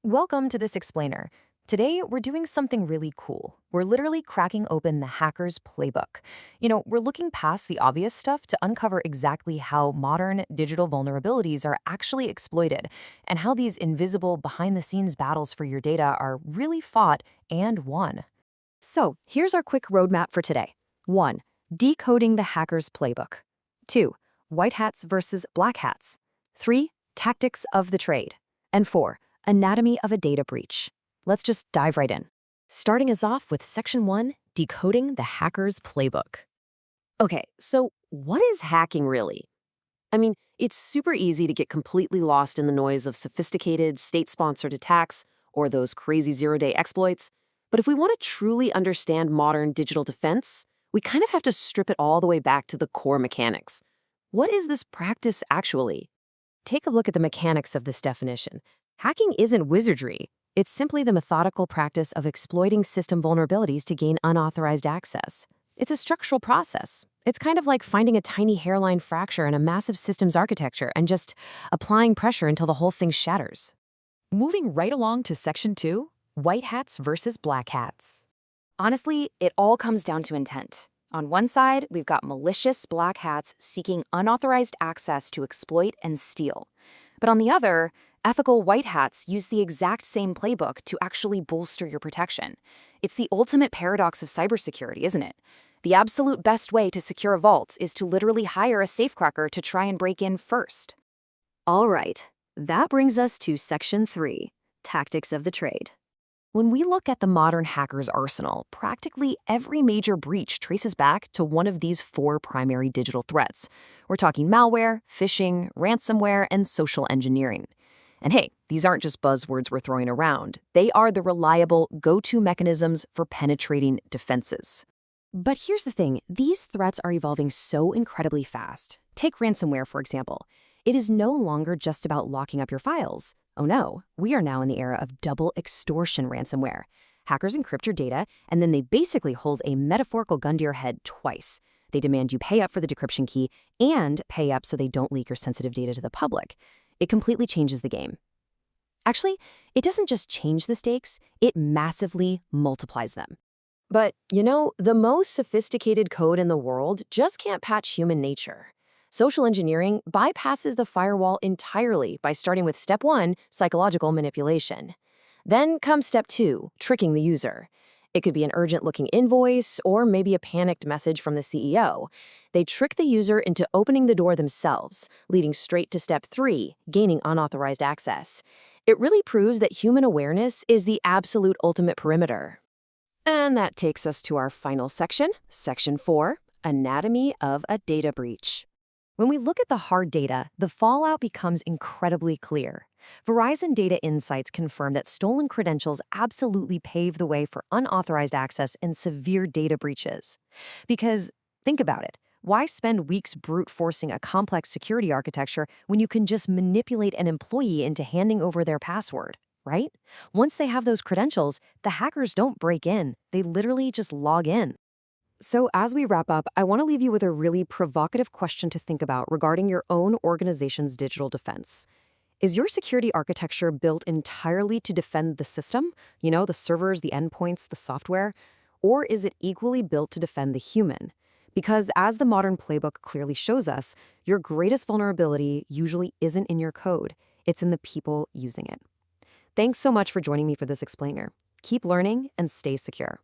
Welcome to this explainer. Today, we're doing something really cool. We're literally cracking open the hacker's playbook. We're looking past the obvious stuff to uncover exactly how modern digital vulnerabilities are actually exploited and how these invisible behind-the-scenes battles for your data are really fought and won. So, here's our quick roadmap for today. 1. Decoding the hacker's playbook. 2. White hats versus black hats. 3. Tactics of the trade. And 4. Anatomy of a data breach. Let's just dive right in. Starting us off with Section 1, Decoding the Hacker's Playbook. Okay, so what is hacking really? It's super easy to get completely lost in the noise of sophisticated, state-sponsored attacks or those crazy zero-day exploits. But if we want to truly understand modern digital defense, we kind of have to strip it all the way back to the core mechanics. What is this practice actually? Take a look at the mechanics of this definition. Hacking isn't wizardry. It's simply the methodical practice of exploiting system vulnerabilities to gain unauthorized access. It's a structural process. It's kind of like finding a tiny hairline fracture in a massive systems architecture and just applying pressure until the whole thing shatters. Moving right along to Section 2, white hats versus black hats. Honestly, it all comes down to intent. On one side, we've got malicious black hats seeking unauthorized access to exploit and steal. But on the other, ethical white hats use the exact same playbook to actually bolster your protection. It's the ultimate paradox of cybersecurity, isn't it? The absolute best way to secure a vault is to literally hire a safecracker to try and break in first. All right, that brings us to Section 3, Tactics of the Trade. When we look at the modern hacker's arsenal, practically every major breach traces back to one of these four primary digital threats. We're talking malware, phishing, ransomware, and social engineering. And hey, these aren't just buzzwords we're throwing around. They are the reliable go-to mechanisms for penetrating defenses. But here's the thing, these threats are evolving so incredibly fast. Take ransomware, for example. It is no longer just about locking up your files. Oh no, we are now in the era of double extortion ransomware. Hackers encrypt your data, and then they basically hold a metaphorical gun to your head twice. They demand you pay up for the decryption key and pay up so they don't leak your sensitive data to the public. It completely changes the game. Actually, it doesn't just change the stakes, it massively multiplies them. But, the most sophisticated code in the world just can't patch human nature. Social engineering bypasses the firewall entirely by starting with Step 1, psychological manipulation. Then comes Step 2, tricking the user. It could be an urgent-looking invoice or maybe a panicked message from the CEO. They trick the user into opening the door themselves, leading straight to Step 3, gaining unauthorized access. It really proves that human awareness is the absolute ultimate perimeter. And that takes us to our final section, Section 4, Anatomy of a Data Breach. When we look at the hard data, the fallout becomes incredibly clear. Verizon Data Insights confirm that stolen credentials absolutely pave the way for unauthorized access and severe data breaches. Because, think about it, why spend weeks brute forcing a complex security architecture when you can just manipulate an employee into handing over their password, right? Once they have those credentials, the hackers don't break in, they literally just log in. So as we wrap up, I want to leave you with a really provocative question to think about regarding your own organization's digital defense. Is your security architecture built entirely to defend the system? The servers, the endpoints, the software? Or is it equally built to defend the human? Because as the modern playbook clearly shows us, your greatest vulnerability usually isn't in your code. It's in the people using it. Thanks so much for joining me for this explainer. Keep learning and stay secure.